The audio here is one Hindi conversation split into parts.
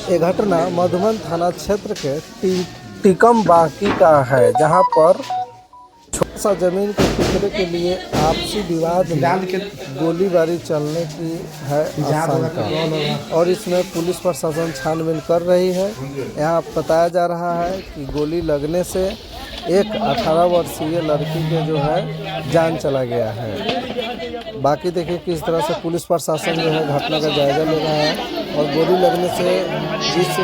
ये घटना मधुबन थाना क्षेत्र के टीकम बाकी का है, जहां पर छोटा सा जमीन के टुकड़े के लिए आपसी विवाद में गोलीबारी चलने की है आशंका और इसमें पुलिस प्रशासन छानबीन कर रही है। यहाँ बताया जा रहा है कि गोली लगने से एक 18 वर्षीय लड़की के जो है जान चला गया है। बाकी देखिए किस तरह से पुलिस प्रशासन जो है घटना का जायजा ले रहा है और गोली लगने से जिस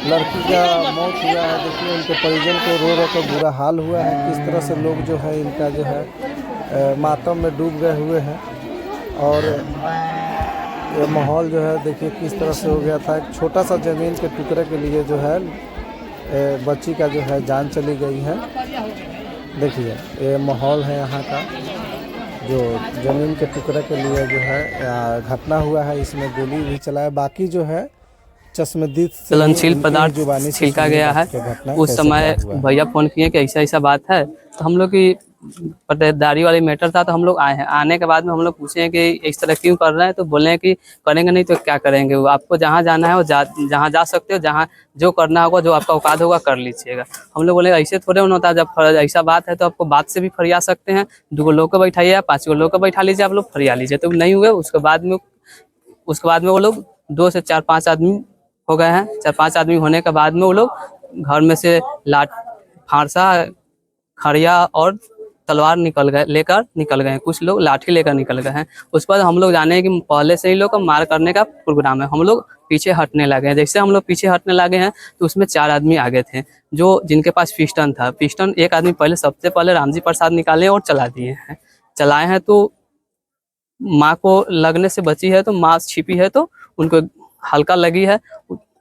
लड़की का मौत हुआ है, देखिए उनके परिजन को रो रो कर बुरा हाल हुआ है। किस तरह से लोग जो है इनका जो है मातम में डूब गए हुए हैं और ये माहौल जो है देखिए किस तरह से हो गया था। एक छोटा सा ज़मीन के टुकड़े के लिए जो है बच्ची का जो है जान चली गई है। देखिए ये माहौल है यहाँ का, जो ज़मीन के टुकड़े के लिए जो है घटना हुआ है, इसमें गोली भी चला है। बाकी जो है चश्मदीद चलनशील पदार्थ छिड़का गया है। उस समय भैया फोन किए कि ऐसा ऐसा बात है, तो हम लोग की पट्टेदारी वाली मैटर था, तो हम लोग आए हैं। आने के बाद में हम लोग पूछे हैं कि इस तरह क्यों कर रहे हैं, तो बोले हैं कि करेंगे नहीं तो क्या करेंगे, वो आपको जहाँ जाना है वो जहाँ जा सकते हो, जहाँ जो करना होगा, जो आपका औकात होगा कर लीजिएगा। हम लोग बोले ऐसे थोड़े होता है, जब ऐसा बात है तो आपको बात से भी फरिया सकते हैं। 2 लोग को बैठाइए, 5 लोग को बैठा लीजिए, आप लोग फरिया लीजिए। तो नहीं हुए। उसके बाद में वो लोग 2 से 4-5 आदमी हो गए हैं। 4-5 आदमी होने के बाद में वो लोग घर में से फारसा, खड़िया और तलवार लेकर निकल गए हैं। कुछ लोग लाठी लेकर निकल गए हैं। उस पर हम लोग जाने कि पहले से ही लोग को मार करने का प्रोग्राम है। हम लोग पीछे हटने लगे हैं। जैसे हम लोग पीछे हटने लगे हैं तो उसमें 4 आदमी आगे थे, जो जिनके पास पिस्टन था। पिस्टन एक आदमी सबसे पहले रामजी प्रसाद निकाले और चला दिए हैं। चलाए हैं तो माँ को लगने से बची है, तो माँ छिपी है तो उनको हल्का लगी है।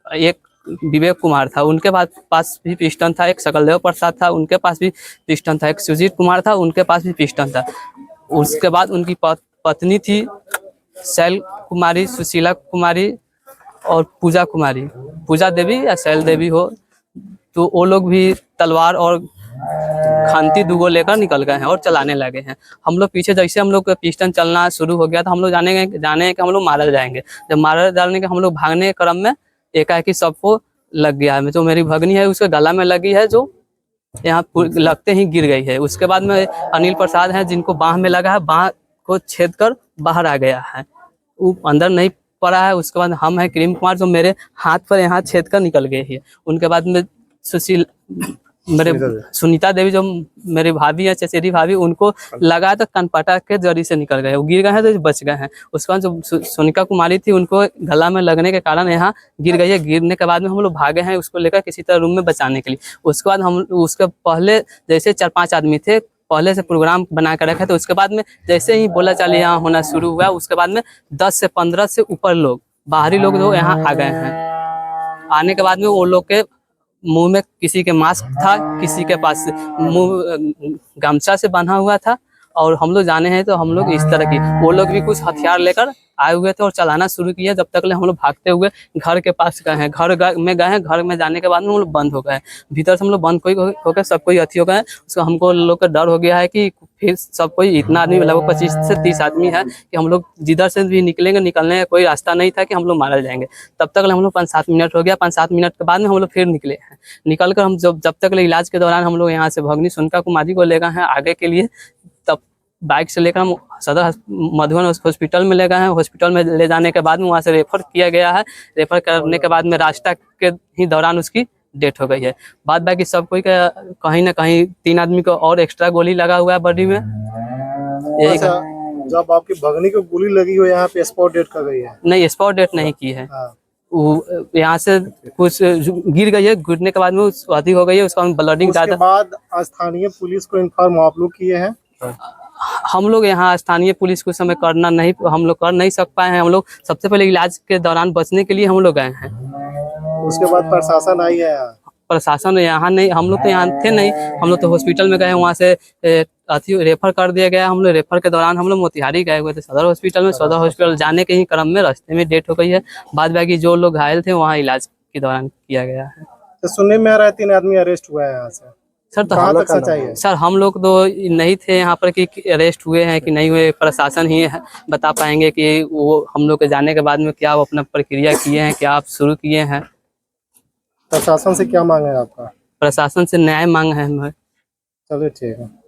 एक विवेक कुमार था, उनके पास भी पिस्टन था। एक सकलदेव प्रसाद था, उनके पास भी पिस्टन था। एक सुजीत कुमार था, उनके पास भी पिस्टन था। उसके बाद उनकी पत्नी थी शैल कुमारी, सुशीला कुमारी और पूजा देवी या शैल देवी हो, तो वो लोग भी तलवार और खांती 2 लेकर निकल गए हैं और चलाने लगे हैं। हम लोग पीछे, जैसे हम लोग पिस्टन चलना शुरू हो गया तो हम लोग जाने कि हम लोग मारे जाएंगे। जब मारे जाने के हम लोग भागने के क्रम में एकाएकी सबको लग गया है। जो मेरी भगनी है उसके गला में लगी है, जो यहाँ लगते ही गिर गई है। उसके बाद में अनिल प्रसाद है, जिनको बाह में लगा है, बाह को छेद कर बाहर आ गया है, वो अंदर नहीं पड़ा है। उसके बाद हम है क्रीम कुमार, जो मेरे हाथ पर यहाँ छेद कर निकल गई है। उनके बाद में सुनीता देवी, जो मेरी भाभी है, चचेरी भाभी, उनको लगा तो कनपटा के जड़ी से निकल गए, वो गिर गए हैं तो बच गए हैं। उसके बाद जो सोनिका कुमारी थी, उनको गला में लगने के कारण यहाँ गिर गई है। गिरने के बाद में हम लोग भागे हैं उसको लेकर किसी तरह रूम में बचाने के लिए। उसके बाद हम उसके पहले जैसे 4-5 आदमी थे, पहले से प्रोग्राम बना कर रखे। तो उसके बाद में जैसे ही बोला चाली यहाँ होना शुरू हुआ, उसके बाद में 10 से 15 से ऊपर लोग, बाहरी लोग जो यहाँ आ गए हैं। आने के बाद में वो लोग के मुंह में किसी के मास्क था, किसी के पास मुंह गमछा से बंधा हुआ था। और हम लोग जाने हैं तो हम लोग इस तरह की, वो लोग भी कुछ हथियार लेकर आए हुए थे और चलाना शुरू किया। जब तक हम लोग भागते हुए घर के पास गए हैं, घर में जाने के बाद में हम लोग बंद हो गए। भीतर से हम लोग बंद होकर सब कोई अथी हो गए। उसको हमको लोग का डर हो गया है कि फिर सब कोई, इतना आदमी लगभग 25 से 30 आदमी है कि हम लोग जिधर से भी निकलने का कोई रास्ता नहीं था कि हम लोग मारे जाएंगे। तब तक हम लोग 5-7 मिनट हो गया। 5-7 मिनट के बाद में हम लोग फिर निकले हैं। निकल कर हम जब तक इलाज के दौरान हम लोग यहाँ से भगनी सोनिका कुमारी को ले गए हैं आगे के लिए। तब बाइक से लेकर हम सदर मधुबन हॉस्पिटल में ले गए हैं। हॉस्पिटल में ले जाने के बाद में वहाँ से रेफर किया गया है। रेफर करने के बाद में रास्ता के ही दौरान उसकी डेथ हो गई है। बाद बाकी सब कोई का कहीं ना कहीं 3 आदमी को और एक्स्ट्रा गोली लगा हुआ है बॉडी में। यही जब आपकी भगनी को गोली लगी हो, यहाँ पे स्पॉट डेथ कर गई है? नहीं, स्पॉट डेथ नहीं की है। यहाँ से कुछ गिर गई है, गिरने के बाद में अथी हो गई है, उसका ब्लडिंग ज्यादा। बाद स्थानीय पुलिस को इन्फॉर्म आप लोग किए हैं? हम लोग यहाँ स्थानीय पुलिस को समय हम लोग कर नहीं सक पाए हैं। हम लोग सबसे पहले इलाज के दौरान बचने के लिए हम लोग गए हैं। उसके बाद प्रशासन आई है? प्रशासन यहाँ नहीं, हम लोग तो यहाँ थे नहीं। हम लोग तो हॉस्पिटल में गए, वहाँ से अथी रेफर कर दिया गया। हम लोग रेफर के दौरान हम लोग मोतिहारी गए हुए थे सदर हॉस्पिटल में। सदर हॉस्पिटल जाने के ही क्रम में रास्ते में डेथ हो गई है। बाद बाकी जो लोग घायल थे वहाँ इलाज के दौरान किया गया है। तो सुनने में आ रहा है 3 आदमी अरेस्ट हुआ है यहाँ से। सर तो हम लोग सर हम लोग तो नहीं थे यहाँ पर कि अरेस्ट हुए हैं कि नहीं हुए। प्रशासन ही बता पाएंगे कि वो हम लोग के जाने के बाद में क्या वो अपना प्रक्रिया किए हैं, क्या आप शुरू किए हैं। प्रशासन से क्या मांग है आपका? प्रशासन से न्याय मांग है हमें। चलिए ठीक है।